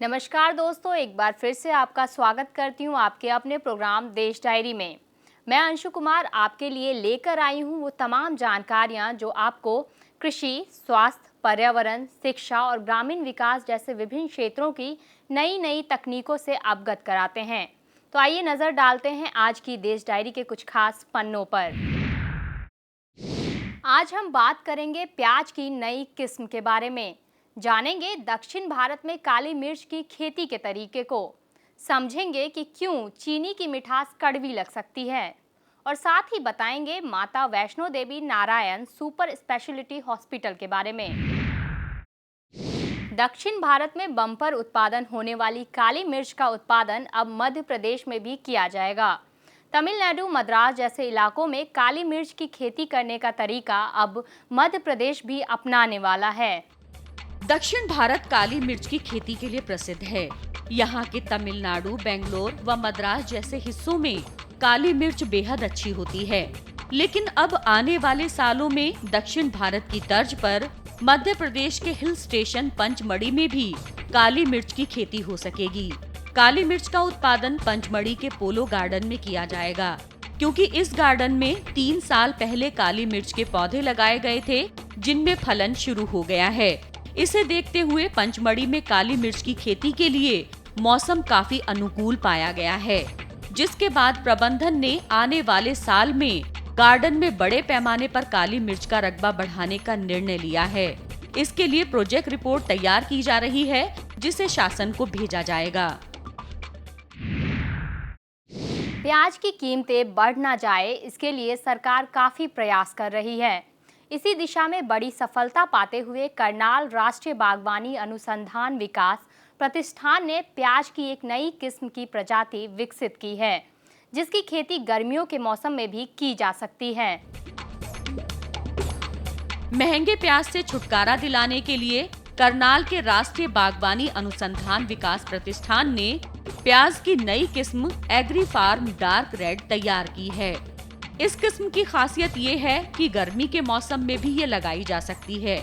नमस्कार दोस्तों, एक बार फिर से आपका स्वागत करती हूँ आपके अपने प्रोग्राम देश डायरी में। मैं अंशु कुमार आपके लिए लेकर आई हूँ वो तमाम जानकारियाँ जो आपको कृषि, स्वास्थ्य, पर्यावरण, शिक्षा और ग्रामीण विकास जैसे विभिन्न क्षेत्रों की नई नई तकनीकों से अवगत कराते हैं। तो आइए नज़र डालते हैं आज की देश डायरी के कुछ खास पन्नों पर। आज हम बात करेंगे प्याज की नई किस्म के बारे में। जानेंगे दक्षिण भारत में काली मिर्च की खेती के तरीके को। समझेंगे कि क्यों चीनी की मिठास कड़वी लग सकती है। और साथ ही बताएंगे माता Vaishno Devi Narayan super speciality hospital के बारे में। दक्षिण भारत में बम्पर उत्पादन होने वाली काली मिर्च का उत्पादन अब मध्य प्रदेश में भी किया जाएगा। तमिलनाडु, मद्रास जैसे इलाकों में काली मिर्च की खेती करने का तरीका अब मध्य प्रदेश भी अपनाने वाला है। दक्षिण भारत काली मिर्च की खेती के लिए प्रसिद्ध है। यहाँ के तमिलनाडु, बेंगलोर व मद्रास जैसे हिस्सों में काली मिर्च बेहद अच्छी होती है। लेकिन अब आने वाले सालों में दक्षिण भारत की तर्ज पर मध्य प्रदेश के हिल स्टेशन पंचमढ़ी में भी काली मिर्च की खेती हो सकेगी। काली मिर्च का उत्पादन पंचमढ़ी के पोलो गार्डन में किया जाएगा, क्योंकि इस गार्डन में 3 साल पहले काली मिर्च के पौधे लगाए गए थे, जिनमें फलन शुरू हो गया है। इसे देखते हुए पंचमढ़ी में काली मिर्च की खेती के लिए मौसम काफी अनुकूल पाया गया है, जिसके बाद प्रबंधन ने आने वाले साल में गार्डन में बड़े पैमाने पर काली मिर्च का रकबा बढ़ाने का निर्णय लिया है। इसके लिए प्रोजेक्ट रिपोर्ट तैयार की जा रही है, जिसे शासन को भेजा जाएगा। प्याज की कीमतें बढ़ ना जाए, इसके लिए सरकार काफी प्रयास कर रही है। इसी दिशा में बड़ी सफलता पाते हुए करनाल राष्ट्रीय बागवानी अनुसंधान विकास प्रतिष्ठान ने प्याज की एक नई किस्म की प्रजाति विकसित की है, जिसकी खेती गर्मियों के मौसम में भी की जा सकती है। महंगे प्याज से छुटकारा दिलाने के लिए करनाल के राष्ट्रीय बागवानी अनुसंधान विकास प्रतिष्ठान ने प्याज की नई किस्म एग्री फार्म डार्क रेड तैयार की है। इस किस्म की खासियत ये है कि गर्मी के मौसम में भी ये लगाई जा सकती है।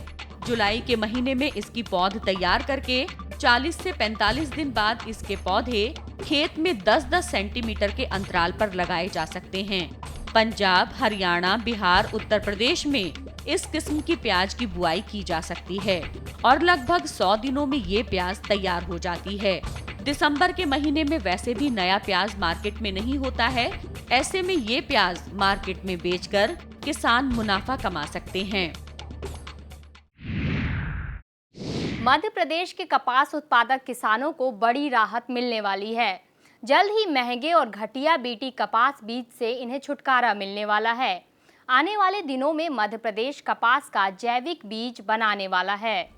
जुलाई के महीने में इसकी पौध तैयार करके 40 से 45 दिन बाद इसके पौधे खेत में 10-10 सेंटीमीटर के अंतराल पर लगाए जा सकते हैं। पंजाब, हरियाणा, बिहार, उत्तर प्रदेश में इस किस्म की प्याज की बुआई की जा सकती है और लगभग 100 दिनों में ये प्याज तैयार हो जाती है। दिसंबर के महीने में वैसे भी नया प्याज मार्केट में नहीं होता है। ऐसे में ये प्याज मार्केट में बेचकर किसान मुनाफा कमा सकते हैं। मध्य प्रदेश के कपास उत्पादक किसानों को बड़ी राहत मिलने वाली है। जल्द ही महंगे और घटिया बीटी कपास बीज से इन्हें छुटकारा मिलने वाला है। आने वाले दिनों में मध्य प्रदेश कपास का जैविक बीज बनाने वाला है।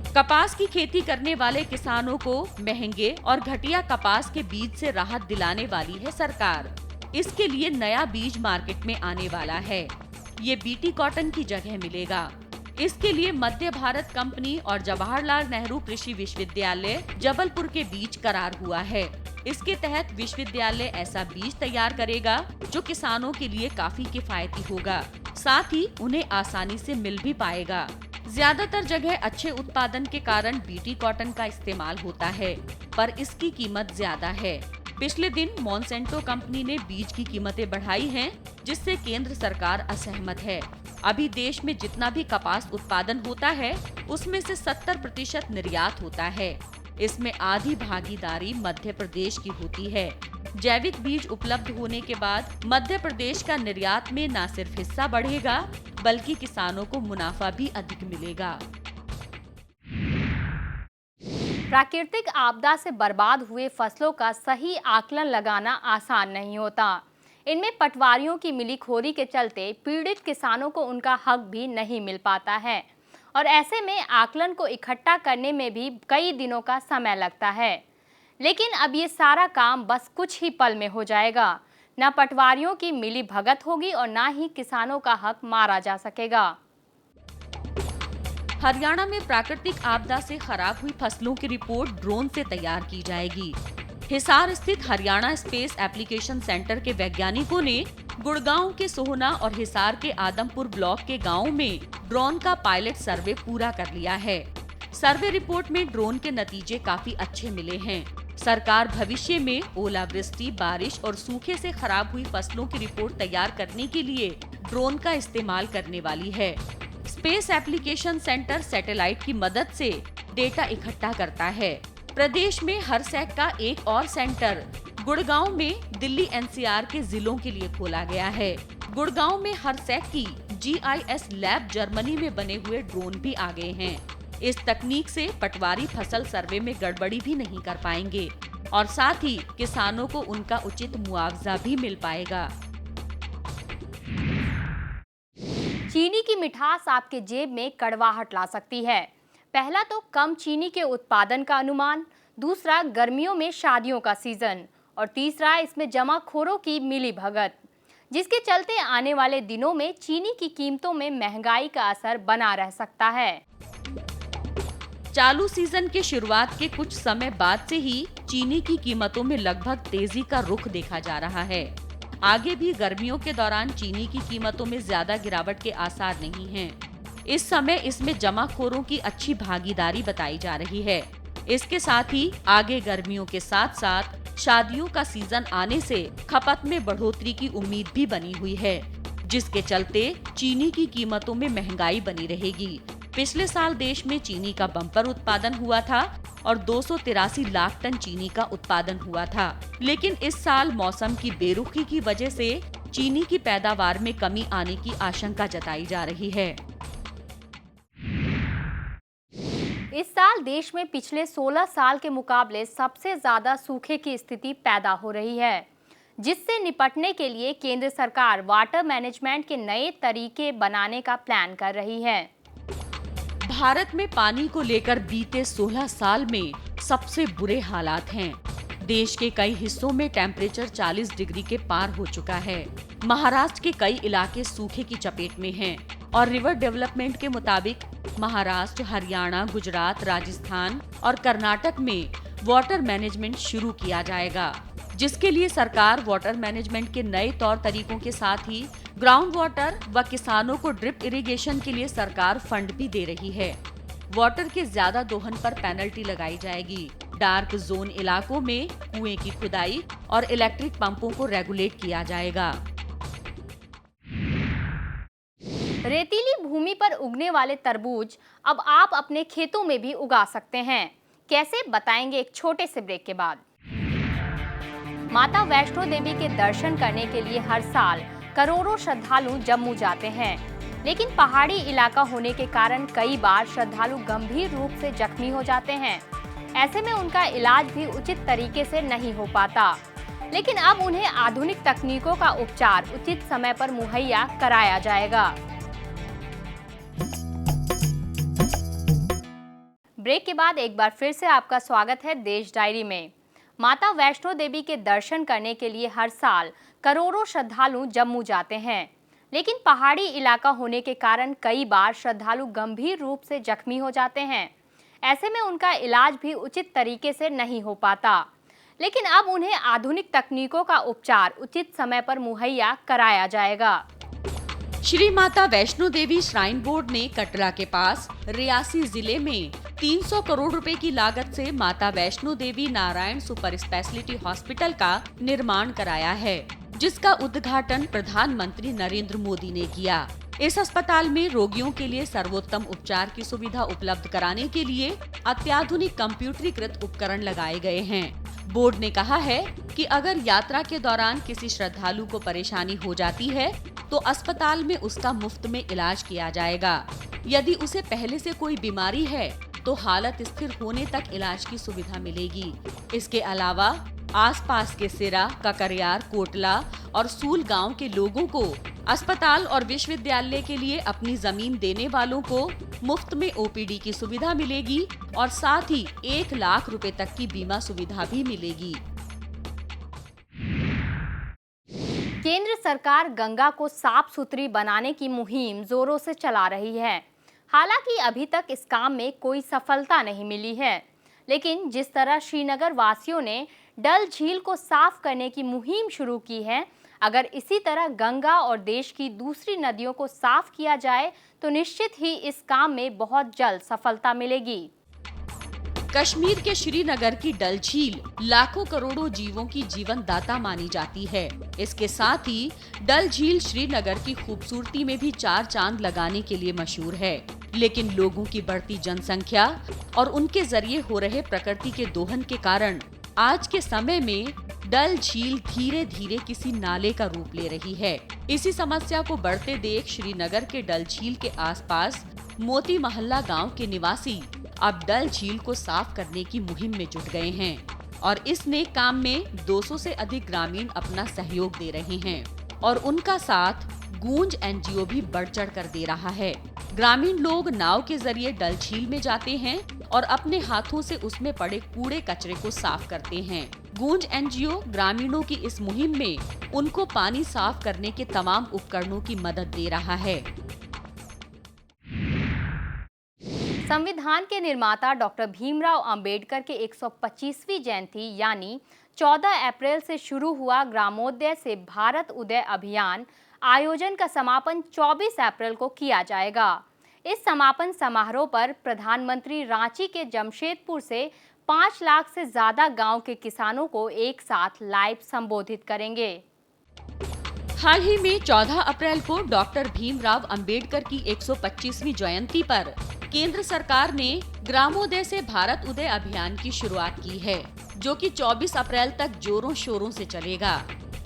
कपास की खेती करने वाले किसानों को महंगे और घटिया कपास के बीज से राहत दिलाने वाली है सरकार। इसके लिए नया बीज मार्केट में आने वाला है। ये बीटी कॉटन की जगह मिलेगा। इसके लिए मध्य भारत कंपनी और जवाहरलाल नेहरू कृषि विश्वविद्यालय जबलपुर के बीच करार हुआ है। इसके तहत विश्वविद्यालय ऐसा बीज तैयार करेगा जो किसानों के लिए काफी किफायती होगा, साथ ही उन्हें आसानी से मिल भी पाएगा। ज्यादातर जगह अच्छे उत्पादन के कारण बीटी कॉटन का इस्तेमाल होता है, पर इसकी कीमत ज्यादा है। पिछले दिन मॉन्सेंटो कंपनी ने बीज की कीमतें बढ़ाई हैं, जिससे केंद्र सरकार असहमत है। अभी देश में जितना भी कपास उत्पादन होता है, उसमें से 70% निर्यात होता है। इसमें आधी भागीदारी मध्य प्रदेश की होती है। जैविक बीज उपलब्ध होने के बाद मध्य प्रदेश का निर्यात में न सिर्फ हिस्सा बढ़ेगा, बल्कि किसानों को मुनाफा भी अधिक मिलेगा। प्राकृतिक आपदा से बर्बाद हुए फसलों का सही आकलन लगाना आसान नहीं होता। इनमें पटवारियों की मिलीखोरी के चलते पीड़ित किसानों को उनका हक भी नहीं मिल पाता है और ऐसे में आकलन को इकट्ठा करने में भी कई दिनों का समय लगता है। लेकिन अब ये सारा काम बस कुछ ही पल में हो जाएगा। न पटवारियों की मिली भगत होगी और न ही किसानों का हक मारा जा सकेगा। हरियाणा में प्राकृतिक आपदा से खराब हुई फसलों की रिपोर्ट ड्रोन से तैयार की जाएगी। हिसार स्थित हरियाणा स्पेस एप्लीकेशन सेंटर के वैज्ञानिकों ने गुड़गांव के सोहना और हिसार के आदमपुर ब्लॉक के गांवों में ड्रोन का पायलट सर्वे पूरा कर लिया है। सर्वे रिपोर्ट में ड्रोन के नतीजे काफी अच्छे मिले हैं। सरकार भविष्य में ओलावृष्टि, बारिश और सूखे से खराब हुई फसलों की रिपोर्ट तैयार करने के लिए ड्रोन का इस्तेमाल करने वाली है। स्पेस एप्लीकेशन सेंटर सैटेलाइट की मदद से डेटा इकट्ठा करता है। प्रदेश में हरसैक का एक और सेंटर गुड़गांव में दिल्ली एनसीआर के जिलों के लिए खोला गया है। गुड़गांव में हरसैक की GIS लैब जर्मनी में बने हुए ड्रोन भी आ गए हैं। इस तकनीक से पटवारी फसल सर्वे में गड़बड़ी भी नहीं कर पाएंगे और साथ ही किसानों को उनका उचित मुआवजा भी मिल पाएगा। चीनी की मिठास आपके जेब में कड़वाहट ला सकती है। पहला तो कम चीनी के उत्पादन का अनुमान, दूसरा गर्मियों में शादियों का सीजन और तीसरा इसमें जमाखोरों की मिली भगत, जिसके चलते आने वाले दिनों में चीनी की कीमतों में महंगाई का असर बना रह सकता है। चालू सीजन के शुरुआत के कुछ समय बाद से ही चीनी की कीमतों में लगभग तेजी का रुख देखा जा रहा है। आगे भी गर्मियों के दौरान चीनी की कीमतों में ज्यादा गिरावट के आसार नहीं हैं। इस समय इसमें जमाखोरों की अच्छी भागीदारी बताई जा रही है। इसके साथ ही आगे गर्मियों के साथ साथ शादियों का सीजन आने से खपत में बढ़ोतरी की उम्मीद भी बनी हुई है, जिसके चलते चीनी की कीमतों में महंगाई बनी रहेगी। पिछले साल देश में चीनी का बम्पर उत्पादन हुआ था और 283 लाख टन चीनी का उत्पादन हुआ था, लेकिन इस साल मौसम की बेरुखी की वजह से चीनी की पैदावार में कमी आने की आशंका जताई जा रही है। इस साल देश में पिछले 16 साल के मुकाबले सबसे ज्यादा सूखे की स्थिति पैदा हो रही है, जिससे निपटने के लिए केंद्र सरकार वाटर मैनेजमेंट के नए तरीके बनाने का प्लान कर रही है। भारत में पानी को लेकर बीते 16 साल में सबसे बुरे हालात हैं। देश के कई हिस्सों में टेम्परेचर 40 डिग्री के पार हो चुका है। महाराष्ट्र के कई इलाके सूखे की चपेट में हैं और रिवर डेवलपमेंट के मुताबिक महाराष्ट्र, हरियाणा, गुजरात, राजस्थान और कर्नाटक में वाटर मैनेजमेंट शुरू किया जाएगा, जिसके लिए सरकार वाटर मैनेजमेंट के नए तौर तरीकों के साथ ही ग्राउंड वाटर व किसानों को ड्रिप इरिगेशन के लिए सरकार फंड भी दे रही है। वाटर के ज्यादा दोहन पर पेनल्टी लगाई जाएगी। डार्क जोन इलाकों में कुएं की खुदाई और इलेक्ट्रिक पंपों को रेगुलेट किया जाएगा। रेतीली भूमि पर उगने वाले तरबूज अब आप अपने खेतों में भी उगा सकते हैं। कैसे, बताएंगे एक छोटे से ब्रेक के बाद। माता वैष्णो देवी के दर्शन करने के लिए हर साल करोड़ों श्रद्धालु जम्मू जाते हैं, लेकिन पहाड़ी इलाका होने के कारण कई बार श्रद्धालु गंभीर रूप से जख्मी हो जाते हैं। ऐसे में उनका इलाज भी उचित तरीके से नहीं हो पाता, लेकिन अब उन्हें आधुनिक तकनीकों का उपचार उचित समय पर मुहैया कराया जाएगा। ब्रेक के बाद एक बार फिर से आपका स्वागत है देश डायरी में। माता वैष्णो देवी के दर्शन करने के लिए हर साल करोड़ों श्रद्धालु जम्मू जाते हैं, लेकिन पहाड़ी इलाका होने के कारण कई बार श्रद्धालु गंभीर रूप से जख्मी हो जाते हैं। ऐसे में उनका इलाज भी उचित तरीके से नहीं हो पाता, लेकिन अब उन्हें आधुनिक तकनीकों का उपचार उचित समय पर मुहैया कराया जाएगा। श्री माता वैष्णो देवी श्राइन बोर्ड ने कटरा के पास रियासी जिले में 300 करोड़ रुपए की लागत से माता Vaishno Devi Narayan super speciality hospital का निर्माण कराया है, जिसका उद्घाटन प्रधानमंत्री नरेंद्र मोदी ने किया। इस अस्पताल में रोगियों के लिए सर्वोत्तम उपचार की सुविधा उपलब्ध कराने के लिए अत्याधुनिक कंप्यूटरीकृत उपकरण लगाए गए हैं। बोर्ड ने कहा है कि अगर यात्रा के दौरान किसी श्रद्धालु को परेशानी हो जाती है तो अस्पताल में उसका मुफ्त में इलाज किया जाएगा। यदि उसे पहले से कोई बीमारी है तो हालत स्थिर होने तक इलाज की सुविधा मिलेगी। इसके अलावा आसपास के सिरा, ककरियार, कोटला और सूल गांव के लोगों को अस्पताल और विश्वविद्यालय के लिए अपनी जमीन देने वालों को मुफ्त में ओपीडी की सुविधा मिलेगी और साथ ही 1 लाख रुपए तक की बीमा सुविधा भी मिलेगी। केंद्र सरकार गंगा को साफ सुथरी बनाने की मुहिम जोरों से चला रही है। हालांकि अभी तक इस काम में कोई सफलता नहीं मिली है, लेकिन जिस तरह श्रीनगर वासियों ने डल झील को साफ करने की मुहिम शुरू की है, अगर इसी तरह गंगा और देश की दूसरी नदियों को साफ किया जाए तो निश्चित ही इस काम में बहुत जल्द सफलता मिलेगी। कश्मीर के श्रीनगर की डल झील लाखों करोड़ों जीवों की जीवन दाता मानी जाती है। इसके साथ ही डल झील श्रीनगर की खूबसूरती में भी चार चांद लगाने के लिए मशहूर है। लेकिन लोगों की बढ़ती जनसंख्या और उनके जरिए हो रहे प्रकृति के दोहन के कारण आज के समय में डल झील धीरे धीरे किसी नाले का रूप ले रही है। इसी समस्या को बढ़ते देख श्रीनगर के डल झील के आसपास मोती मोहल्ला गांव के निवासी अब डल झील को साफ करने की मुहिम में जुट गए हैं और इस नेक काम में 200 से अधिक ग्रामीण अपना सहयोग दे रहे हैं और उनका साथ गूंज एनजीओ भी बढ़ चढ़ कर दे रहा है। ग्रामीण लोग नाव के जरिए डल झील में जाते हैं और अपने हाथों से उसमें पड़े कूड़े कचरे को साफ करते हैं। गूंज एनजीओ ग्रामीणों की इस मुहिम में उनको पानी साफ करने के तमाम उपकरणों की मदद दे रहा है। संविधान के निर्माता डॉक्टर भीमराव अंबेडकर के 125वीं जयंती यानी 14 अप्रैल से शुरू हुआ ग्रामोदय से भारत उदय अभियान आयोजन का समापन 24 अप्रैल को किया जाएगा। इस समापन समारोह पर प्रधानमंत्री रांची के जमशेदपुर से 5 लाख से ज्यादा गांव के किसानों को एक साथ लाइव संबोधित करेंगे। हाल ही में 14 अप्रैल को डॉक्टर भीमराव अंबेडकर की 125वीं जयंती पर केंद्र सरकार ने ग्रामोदय से भारत उदय अभियान की शुरुआत की है, जो कि 24 अप्रैल तक जोरों शोरों से चलेगा।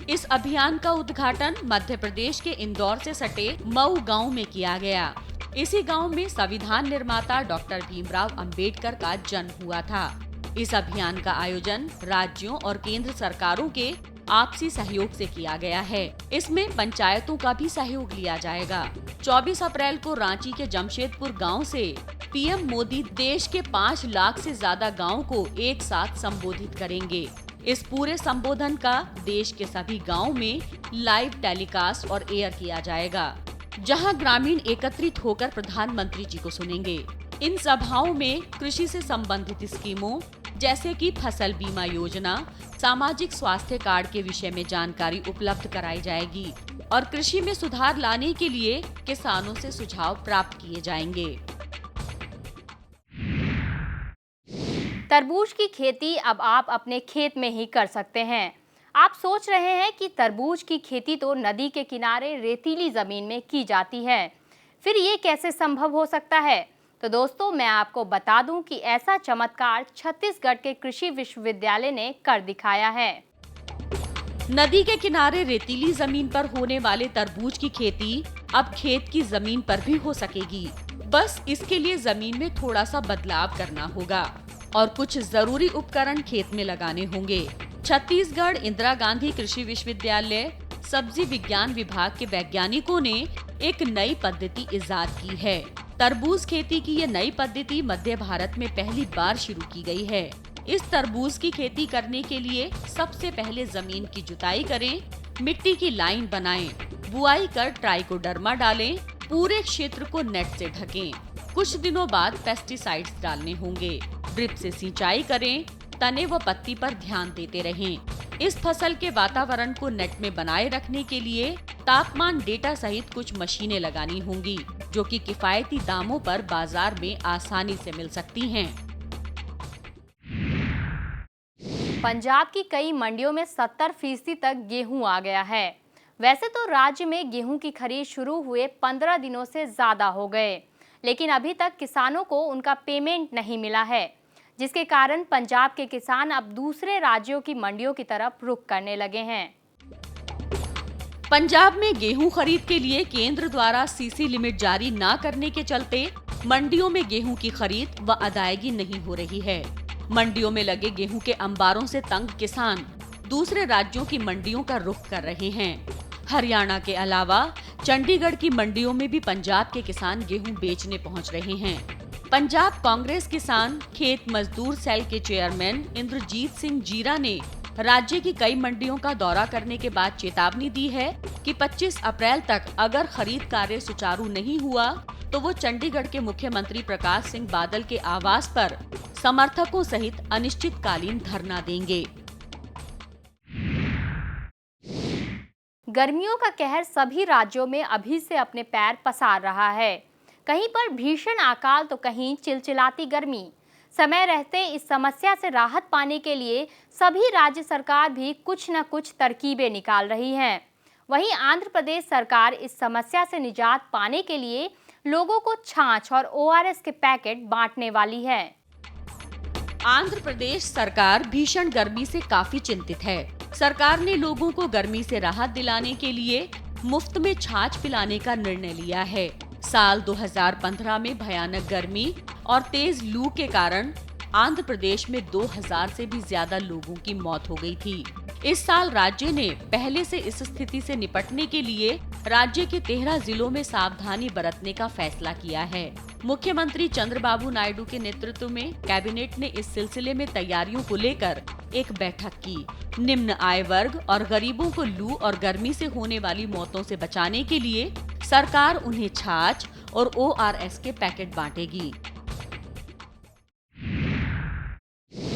इस अभियान का उद्घाटन मध्य प्रदेश के इंदौर से सटे मऊ गांव में किया गया। इसी गांव में संविधान निर्माता डॉक्टर भीमराव अंबेडकर का जन्म हुआ था। इस अभियान का आयोजन राज्यों और केंद्र सरकारों के आपसी सहयोग से किया गया है। इसमें पंचायतों का भी सहयोग लिया जाएगा। 24 अप्रैल को रांची के जमशेदपुर गांव से पीएम मोदी देश के 5 लाख से ज्यादा गांव को एक साथ संबोधित करेंगे। इस पूरे संबोधन का देश के सभी गांव में लाइव टेलीकास्ट और एयर किया जाएगा, जहां ग्रामीण एकत्रित होकर प्रधानमंत्री जी को सुनेंगे। इन सभाओं में कृषि से संबंधित स्कीमों जैसे कि फसल बीमा योजना, सामाजिक स्वास्थ्य कार्ड के विषय में जानकारी उपलब्ध कराई जाएगी और कृषि में सुधार लाने के लिए किसानों से सुझाव प्राप्त किए जाएंगे। तरबूज की खेती अब आप अपने खेत में ही कर सकते हैं। आप सोच रहे हैं कि तरबूज की खेती तो नदी के किनारे रेतीली जमीन में की जाती है, फिर ये कैसे संभव हो सकता है? तो दोस्तों, मैं आपको बता दूं कि ऐसा चमत्कार छत्तीसगढ़ के कृषि विश्वविद्यालय ने कर दिखाया है। नदी के किनारे रेतीली जमीन पर होने वाले तरबूज की खेती अब खेत की जमीन पर भी हो सकेगी। बस इसके लिए जमीन में थोड़ा सा बदलाव करना होगा और कुछ जरूरी उपकरण खेत में लगाने होंगे। छत्तीसगढ़ इंदिरा गांधी कृषि विश्वविद्यालय सब्जी विज्ञान विभाग के वैज्ञानिकों ने एक नई पद्धति इजाद की है। तरबूज खेती की ये नई पद्धति मध्य भारत में पहली बार शुरू की गई है। इस तरबूज की खेती करने के लिए सबसे पहले जमीन की जुताई करें, मिट्टी की लाइन बनाएं, बुआई कर ट्राइकोडर्मा डालें, पूरे क्षेत्र को नेट से ढकें। कुछ दिनों बाद पेस्टिसाइड्स डालने होंगे, ड्रिप से सिंचाई करें, तने व पत्ती पर ध्यान देते रहें। इस फसल के वातावरण को नेट में बनाए रखने के लिए तापमान डेटा सहित कुछ मशीनें लगानी होंगी, जो कि किफायती दामों पर बाजार में आसानी से मिल सकती हैं। पंजाब की कई मंडियों में 70% तक गेहूं आ गया है। वैसे तो राज्य में गेहूं की खरीद शुरू हुए 15 दिनों से ज्यादा हो गए, लेकिन अभी तक किसानों को उनका पेमेंट नहीं मिला है, जिसके कारण पंजाब के किसान अब दूसरे राज्यों की मंडियों की तरफ रुख करने लगे हैं। पंजाब में गेहूं खरीद के लिए केंद्र द्वारा सीसी लिमिट जारी न करने के चलते मंडियों में गेहूं की खरीद व अदायगी नहीं हो रही है। मंडियों में लगे गेहूं के अंबारों से तंग किसान दूसरे राज्यों की मंडियों का रुख कर रहे हैं। हरियाणा के अलावा चंडीगढ़ की मंडियों में भी पंजाब के किसान गेहूं बेचने पहुंच रहे हैं। पंजाब कांग्रेस किसान खेत मजदूर सेल के चेयरमैन इंद्रजीत सिंह जीरा ने राज्य की कई मंडियों का दौरा करने के बाद चेतावनी दी है कि 25 अप्रैल तक अगर खरीद कार्य सुचारू नहीं हुआ तो वो चंडीगढ़ के मुख्यमंत्री प्रकाश सिंह बादल के आवास पर समर्थकों सहित अनिश्चितकालीन धरना देंगे। गर्मियों का कहर सभी राज्यों में अभी से अपने पैर पसार रहा है। कहीं पर भीषण अकाल तो कहीं चिलचिलाती गर्मी। समय रहते इस समस्या से राहत पाने के लिए सभी राज्य सरकार भी कुछ न कुछ तरकीबें निकाल रही हैं। वहीं आंध्र प्रदेश सरकार इस समस्या से निजात पाने के लिए लोगों को छाछ और ORS के पैकेट बांटने वाली है। आंध्र प्रदेश सरकार भीषण गर्मी से काफी चिंतित है। सरकार ने लोगों को गर्मी से राहत दिलाने के लिए मुफ्त में छाछ पिलाने का निर्णय लिया है। साल 2015 में भयानक गर्मी और तेज लू के कारण आंध्र प्रदेश में 2000 से भी ज्यादा लोगों की मौत हो गई थी। इस साल राज्य ने पहले से इस स्थिति से निपटने के लिए राज्य के 13 जिलों में सावधानी बरतने का फैसला किया है। मुख्यमंत्री चंद्रबाबू नायडू के नेतृत्व में कैबिनेट ने इस सिलसिले में तैयारियों को लेकर एक बैठक की। निम्न आय वर्ग और गरीबों को लू और गर्मी से होने वाली मौतों से बचाने के लिए सरकार उन्हें छाछ और ORS के पैकेट बांटेगी।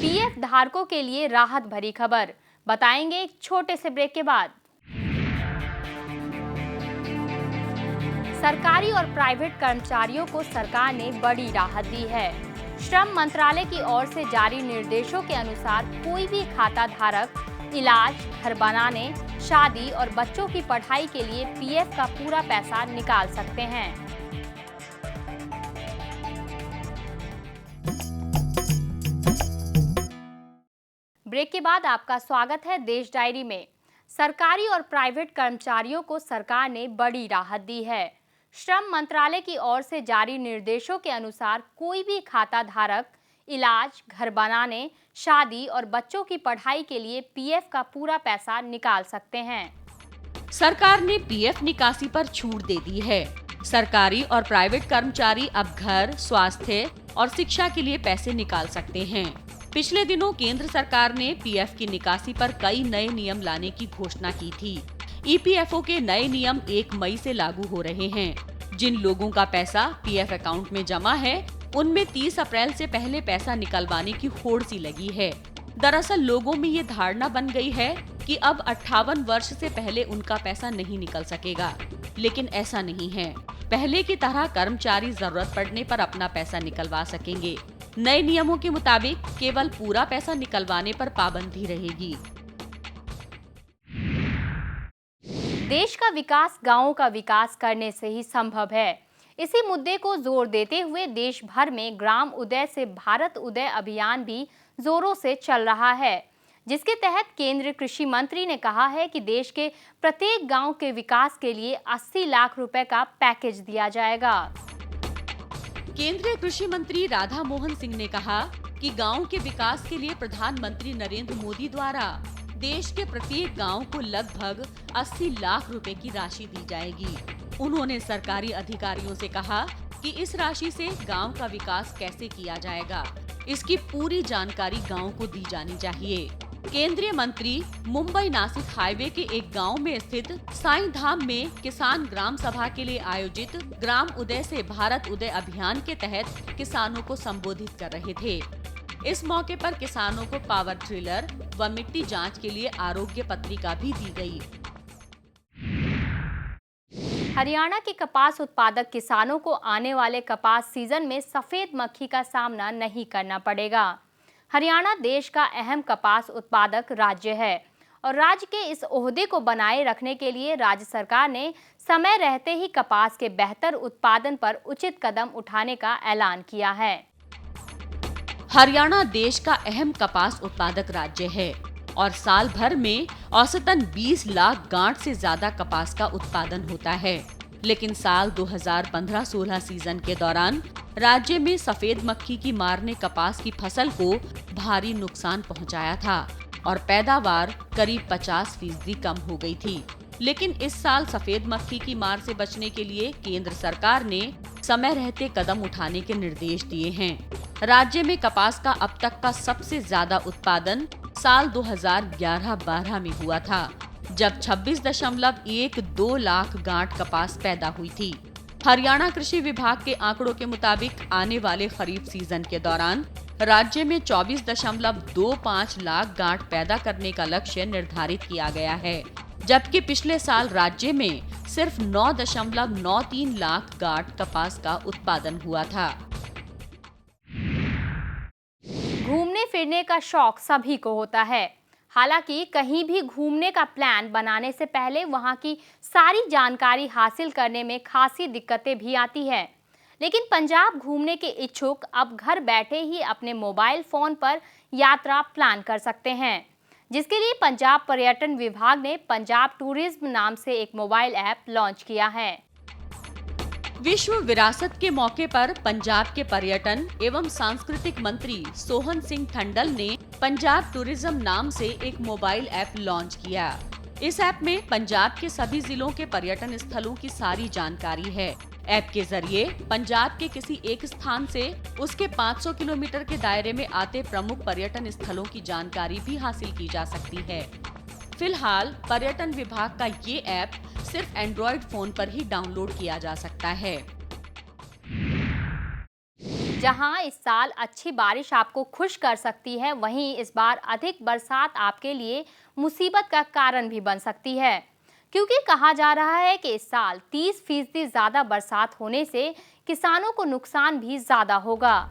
PF धारकों के लिए राहत भरी खबर, बताएंगे एक छोटे से ब्रेक के बाद। सरकारी और प्राइवेट कर्मचारियों को सरकार ने बड़ी राहत दी है। श्रम मंत्रालय की ओर से जारी निर्देशों के अनुसार कोई भी खाता धारक इलाज, घर बनाने, शादी और बच्चों की पढ़ाई के लिए PF का पूरा पैसा निकाल सकते हैं। ब्रेक के बाद आपका स्वागत है देश डायरी में। सरकारी और प्राइवेट कर्मचारियों को सरकार ने बड़ी राहत दी है। श्रम मंत्रालय की ओर से जारी निर्देशों के अनुसार कोई भी खाता धारक इलाज, घर बनाने, शादी और बच्चों की पढ़ाई के लिए PF का पूरा पैसा निकाल सकते हैं। सरकार ने PF निकासी पर छूट दे दी है। सरकारी और प्राइवेट कर्मचारी अब घर, स्वास्थ्य और शिक्षा के लिए पैसे निकाल सकते हैं। पिछले दिनों केंद्र सरकार ने PF की निकासी पर कई नए नियम लाने की घोषणा की थी। EPFO के नए नियम 1 मई से लागू हो रहे हैं। जिन लोगों का पैसा PF अकाउंट में जमा है, उनमें 30 अप्रैल से पहले पैसा निकलवाने की होड़ सी लगी है। दरअसल लोगों में ये धारणा बन गई है कि अब 58 वर्ष से पहले उनका पैसा नहीं निकल सकेगा, लेकिन ऐसा नहीं है। पहले की तरह कर्मचारी जरूरत पड़ने पर अपना पैसा निकलवा सकेंगे। नए नियमों के मुताबिक केवल पूरा पैसा निकलवाने पर पाबंदी रहेगी। देश का विकास गांवों का विकास करने से ही संभव है। इसी मुद्दे को जोर देते हुए देश भर में ग्राम उदय से भारत उदय अभियान भी जोरों से चल रहा है, जिसके तहत केंद्रीय कृषि मंत्री ने कहा है कि देश के प्रत्येक गांव के विकास के लिए 80 लाख रुपए का पैकेज दिया जाएगा। केंद्रीय कृषि मंत्री राधा मोहन सिंह ने कहा कि गांव के विकास के लिए प्रधानमंत्री नरेंद्र मोदी द्वारा देश के प्रत्येक गांव को लगभग 80 लाख रुपए की राशि दी जाएगी। उन्होंने सरकारी अधिकारियों से कहा कि इस राशि से गांव का विकास कैसे किया जाएगा, इसकी पूरी जानकारी गांव को दी जानी चाहिए। केंद्रीय मंत्री मुंबई नासिक हाईवे के एक गांव में स्थित साईं धाम में किसान ग्राम सभा के लिए आयोजित ग्राम उदय से भारत उदय अभियान के तहत किसानों को संबोधित कर रहे थे। इस मौके पर किसानों को पावर ट्रिलर व मिट्टी जांच के लिए आरोग्य पत्रिका भी दी गई। हरियाणा के कपास उत्पादक किसानों को आने वाले कपास सीजन में सफेद मक्खी का सामना नहीं करना पड़ेगा। हरियाणा देश का अहम कपास उत्पादक राज्य है और राज्य के इस ओहदे को बनाए रखने के लिए राज्य सरकार ने समय रहते ही कपास के बेहतर उत्पादन पर उचित कदम उठाने का ऐलान किया है। हरियाणा देश का अहम कपास उत्पादक राज्य है और साल भर में औसतन 20 लाख गांठ से ज्यादा कपास का उत्पादन होता है। लेकिन साल 2015-16 सीजन के दौरान राज्य में सफेद मक्खी की मार ने कपास की फसल को भारी नुकसान पहुंचाया था और पैदावार करीब 50% कम हो गई थी। लेकिन इस साल सफेद मक्खी की मार से बचने के लिए केंद्र सरकार ने समय रहते कदम उठाने के निर्देश दिए हैं। राज्य में कपास का अब तक का सबसे ज्यादा उत्पादन साल 2011-12 में हुआ था, जब 26.12 लाख गांठ कपास पैदा हुई थी। हरियाणा कृषि विभाग के आंकड़ों के मुताबिक आने वाले खरीफ सीजन के दौरान राज्य में 24.25 लाख गांठ पैदा करने का लक्ष्य निर्धारित किया गया है, जबकि पिछले साल राज्य में सिर्फ 9.93 लाख गांठ कपास का उत्पादन हुआ था। घूमने फिरने का शौक सभी को होता है। हालांकि कहीं भी घूमने का प्लान बनाने से पहले वहां की सारी जानकारी हासिल करने में खासी दिक्कतें भी आती है। लेकिन पंजाब घूमने के इच्छुक अब घर बैठे ही अपने मोबाइल फोन पर यात्रा प्लान कर सकते हैं, जिसके लिए पंजाब पर्यटन विभाग ने पंजाब टूरिज्म नाम से एक मोबाइल ऐप लॉन्च किया है। विश्व विरासत के मौके पर पंजाब के पर्यटन एवं सांस्कृतिक मंत्री सोहन सिंह ठंडल ने पंजाब टूरिज्म नाम से एक मोबाइल ऐप लॉन्च किया। इस ऐप में पंजाब के सभी जिलों के पर्यटन स्थलों की सारी जानकारी है। ऐप के जरिए पंजाब के किसी एक स्थान से उसके 500 किलोमीटर के दायरे में आते प्रमुख पर्यटन स्थलों की जानकारी भी हासिल की जा सकती है। फिलहाल पर्यटन विभाग का ये ऐप सिर्फ एंड्रॉइड फोन पर ही डाउनलोड किया जा सकता है। जहां इस साल अच्छी बारिश आपको खुश कर सकती है, वहीं इस बार अधिक बरसात आपके लिए मुसीबत का कारण भी बन सकती है, क्योंकि कहा जा रहा है कि इस साल 30% ज्यादा बरसात होने से किसानों को नुकसान भी ज्यादा होगा।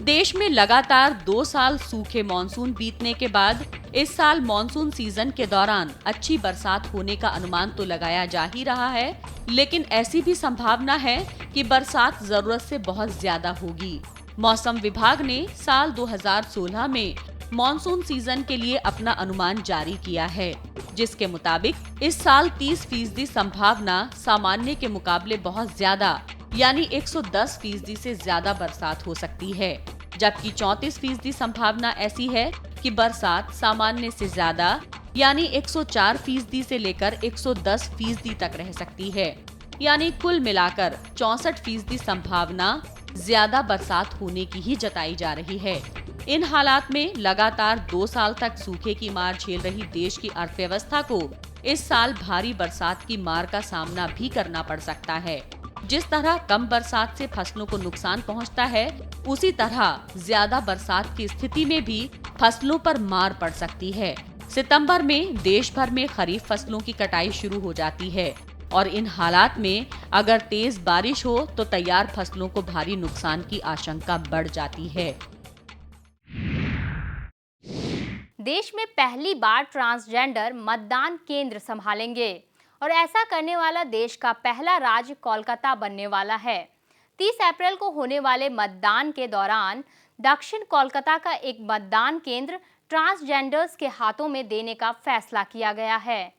देश में लगातार 2 साल सूखे मॉनसून बीतने के बाद इस साल मॉनसून सीजन के दौरान अच्छी बरसात होने का अनुमान तो लगाया जा ही रहा है, लेकिन ऐसी भी संभावना है कि बरसात जरूरत से बहुत ज्यादा होगी। मौसम विभाग ने साल 2016 में मॉनसून सीजन के लिए अपना अनुमान जारी किया है, जिसके मुताबिक इस साल 30% संभावना सामान्य के मुकाबले बहुत ज्यादा यानी 110% से ज्यादा बरसात हो सकती है, जबकि 34% संभावना ऐसी है कि बरसात सामान्य से ज्यादा यानी 104% से लेकर 110% तक रह सकती है। यानी कुल मिलाकर 64% संभावना ज्यादा बरसात होने की ही जताई जा रही है। इन हालात में लगातार 2 साल तक सूखे की मार झेल रही देश की अर्थव्यवस्था को इस साल भारी बरसात की मार का सामना भी करना पड़ सकता है। जिस तरह कम बरसात से फसलों को नुकसान पहुंचता है, उसी तरह ज्यादा बरसात की स्थिति में भी फसलों पर मार पड़ सकती है। सितंबर में देश भर में खरीफ फसलों की कटाई शुरू हो जाती है और इन हालात में अगर तेज बारिश हो तो तैयार फसलों को भारी नुकसान की आशंका बढ़ जाती है। देश में पहली बार ट्रांसजेंडर मतदान केंद्र संभालेंगे और ऐसा करने वाला देश का पहला राज्य कोलकाता बनने वाला है। 30 अप्रैल को होने वाले मतदान के दौरान दक्षिण कोलकाता का एक मतदान केंद्र ट्रांसजेंडर्स के हाथों में देने का फैसला किया गया है।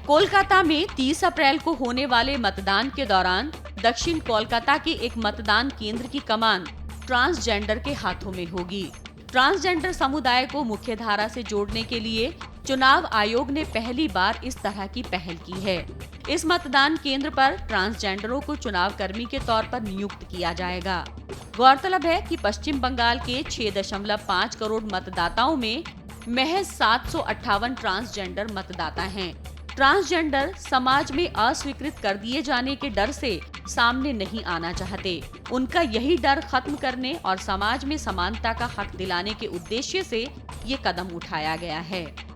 कोलकाता में 30 अप्रैल को होने वाले मतदान के दौरान दक्षिण कोलकाता के एक मतदान केंद्र की कमान ट्रांसजेंडर के हाथों में होगी। ट्रांसजेंडर समुदाय को मुख्यधारा से जोड़ने के लिए चुनाव आयोग ने पहली बार इस तरह की पहल की है। इस मतदान केंद्र पर ट्रांसजेंडरों को चुनाव कर्मी के तौर पर नियुक्त किया जाएगा। गौरतलब है कि पश्चिम बंगाल के 6.5 करोड़ मतदाताओं में महज 758 ट्रांसजेंडर मतदाता हैं। ट्रांसजेंडर समाज में अस्वीकृत कर दिए जाने के डर से सामने नहीं आना चाहते। उनका यही डर खत्म करने और समाज में समानता का हक दिलाने के उद्देश्य से ये कदम उठाया गया है।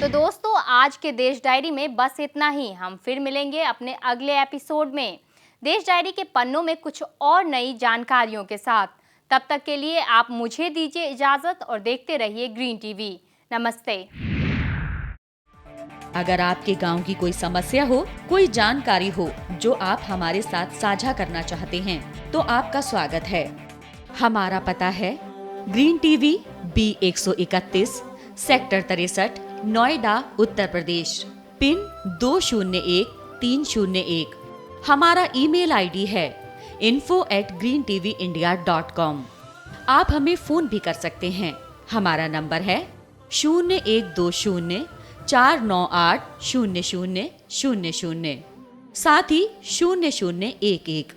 तो दोस्तों, आज के देश डायरी में बस इतना ही। हम फिर मिलेंगे अपने अगले एपिसोड में देश डायरी के पन्नों में कुछ और नई जानकारियों के साथ। तब तक के लिए आप मुझे दीजिए इजाजत और देखते रहिए ग्रीन टीवी। नमस्ते। अगर आपके गांव की कोई समस्या हो, कोई जानकारी हो जो आप हमारे साथ साझा करना चाहते हैं, तो आपका स्वागत है। हमारा पता है Green TV B131 sector 63 Noida Uttar Pradesh, pin 201301। हमारा ईमेल आईडी है info@greentvindia.com। आप हमें फोन भी कर सकते हैं। हमारा नंबर है 012049800000, साथ ही 0011।